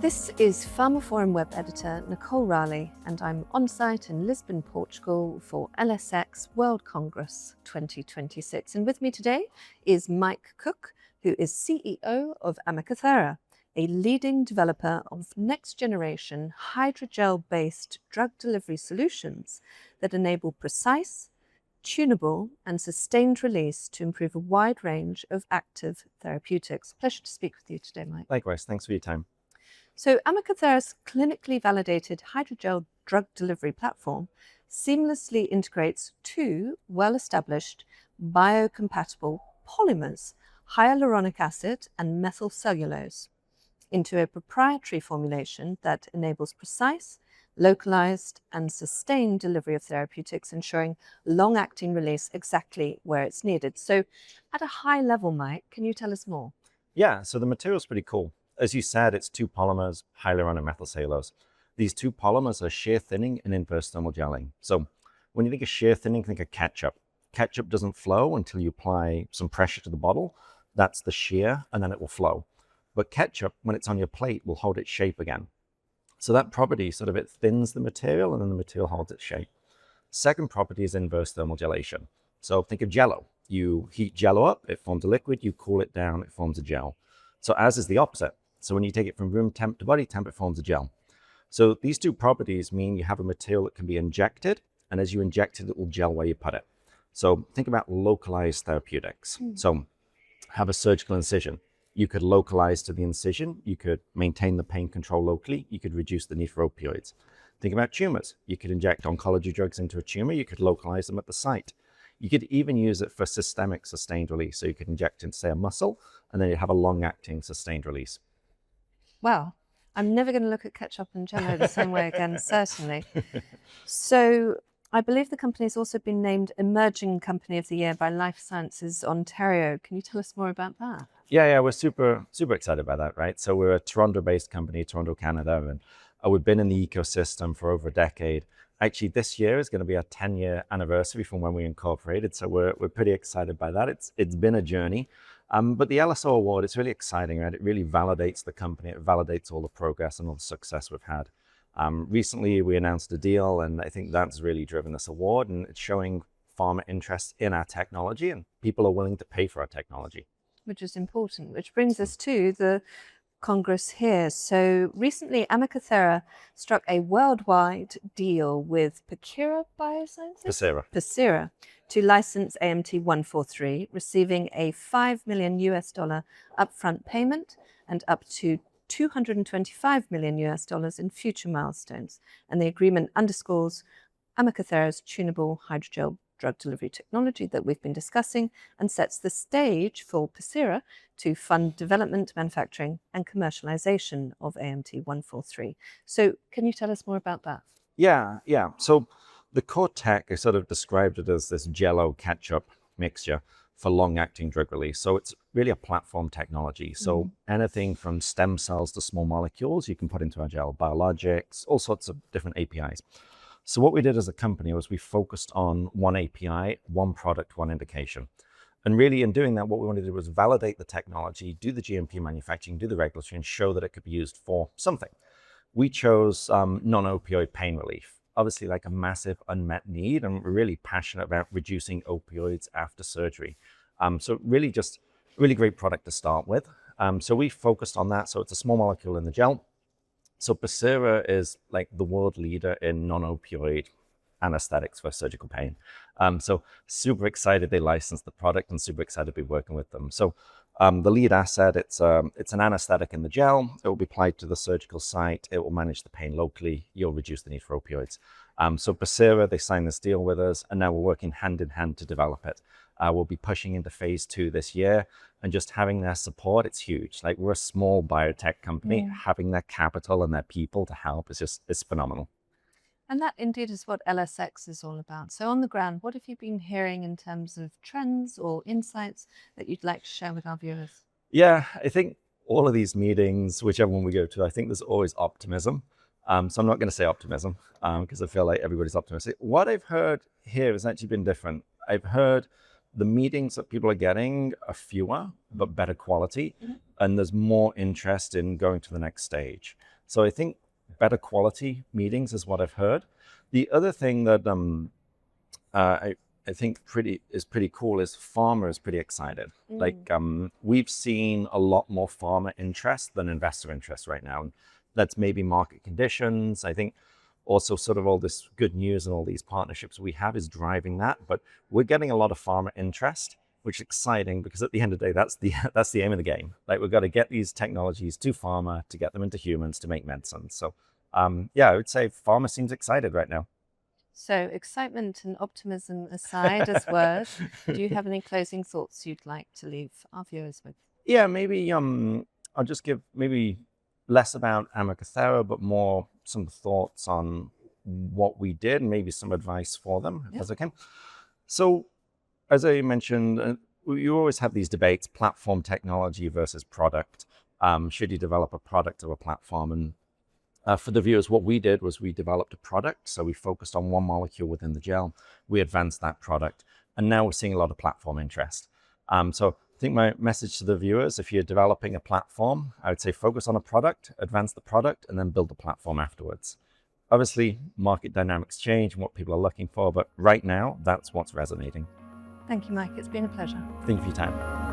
This is Pharma Forum web editor Nicole Raleigh, and I'm on site in Lisbon, Portugal for LSX World Congress 2026. And with me today is Mike Cooke, who is CEO of AmacaThera, a leading developer of next-generation hydrogel-based drug delivery solutions that enable precise, tunable and sustained release to improve a wide range of active therapeutics. Pleasure to speak with you today, Mike. Likewise, thanks for your time. So AmacaThera's clinically validated hydrogel drug delivery platform seamlessly integrates two well-established biocompatible polymers, hyaluronic acid and methyl cellulose, into a proprietary formulation that enables precise, localized and sustained delivery of therapeutics, ensuring long-acting release exactly where it's needed. So at a high level, Mike, can you tell us more? Yeah, so the material's pretty cool. As you said, it's two polymers, hyaluronic and methyl cellulose. These two polymers are shear thinning and inverse thermal gelling. So when you think of shear thinning, think of ketchup. Ketchup doesn't flow until you apply some pressure to the bottle. That's the shear, and then it will flow. But ketchup, when it's on your plate, will hold its shape again. So that property sort of, it thins the material and then the material holds its shape. Second property is inverse thermal gelation. So think of Jell-O. You heat Jell-O up, it forms a liquid. You cool it down, it forms a gel. So as is the opposite. So when you take it from room temp to body temp, it forms a gel. So these two properties mean you have a material that can be injected, and as you inject it, it will gel where you put it. So think about localized therapeutics. So have a surgical incision. You could localize to the incision. You could maintain the pain control locally. You could reduce the need for opioids. Think about tumors. You could inject oncology drugs into a tumor. You could localize them at the site. You could even use it for systemic sustained release. So you could inject into, say, a muscle, and then you have a long-acting sustained release. Well, I'm never going to look at ketchup and Jell-O the same way again, certainly. So I believe the company has also been named Emerging Company of the Year by Life Sciences Ontario. Can you tell us more about that? Yeah, we're super excited about that, right? So we're a Toronto-based company, Toronto, Canada, and we've been in the ecosystem for over a decade. Actually, this year is going to be our 10-year anniversary from when we incorporated, so we're pretty excited by that. It's been a journey. But the LSO award, it's really exciting, right? It really validates the company. It validates all the progress and all the success we've had. Recently, we announced a deal, and I think that's really driven this award, and it's showing pharma interest in our technology, and people are willing to pay for our technology. Which is important, which brings us to the Congress here. So recently, AmacaThera struck a worldwide deal with Pacira Biosciences? Pacira, to license AMT-143, receiving a $5 million upfront payment and up to $225 million in future milestones. And the agreement underscores AmacaThera's tunable hydrogel drug delivery technology that we've been discussing and sets the stage for Pacira to fund development, manufacturing and commercialization of AMT-143. So can you tell us more about that? Yeah. So the core tech, I sort of described it as this Jell-O ketchup mixture for long-acting drug release. So it's really a platform technology. So anything from stem cells to small molecules you can put into our gel, biologics, all sorts of different APIs. So what we did as a company was we focused on one API, one product, one indication. And really in doing that, what we wanted to do was validate the technology, do the GMP manufacturing, do the regulatory, and show that it could be used for something. We chose non-opioid pain relief. Obviously like a massive unmet need, and we're really passionate about reducing opioids after surgery. So really just really great product to start with. So we focused on that. So it's a small molecule in the gel. So Pacira is like the world leader in non-opioid anesthetics for surgical pain. So super excited they licensed the product and super excited to be working with them. So the lead asset, it's an anesthetic in the gel. It will be applied to the surgical site. It will manage the pain locally. You'll reduce the need for opioids. So Pacira, they signed this deal with us, and now we're working hand in hand to develop it. We'll be pushing into phase 2 this year, and just having their support, it's huge. Like we're a small biotech company, having their capital and their people to help is phenomenal. And that indeed is what LSX is all about. So on the ground, what have you been hearing in terms of trends or insights that you'd like to share with our viewers? Yeah, I think all of these meetings, whichever one we go to, I think there's always optimism. So I'm not going to say optimism because I feel like everybody's optimistic. What I've heard here has actually been different. I've heard the meetings that people are getting are fewer, but better quality. And there's more interest in going to the next stage. So I think better quality meetings is what I've heard. The other thing that I think is pretty cool is pharma is pretty excited. Like we've seen a lot more pharma interest than investor interest right now. And that's maybe market conditions. I think also sort of all this good news and all these partnerships we have is driving that. But we're getting a lot of pharma interest, which is exciting because at the end of the day, that's the aim of the game. Like we've got to get these technologies to pharma to get them into humans to make medicine. So yeah, I would say pharma seems excited right now. So excitement and optimism aside as words, do you have any closing thoughts you'd like to leave our viewers with? Yeah, maybe I'll just give maybe less about AmacaThera, but more some thoughts on what we did and maybe some advice for them, if that's okay. So as I mentioned, you always have these debates, platform technology versus product. Should you develop a product or a platform? And for the viewers, what we did was we developed a product. So we focused on one molecule within the gel. We advanced that product. And now we're seeing a lot of platform interest. So I think my message to the viewers, if you're developing a platform, I would say focus on a product, advance the product, and then build the platform afterwards. Obviously, market dynamics change and what people are looking for, but right now, that's what's resonating. Thank you, Mike. It's been a pleasure. Thank you for your time.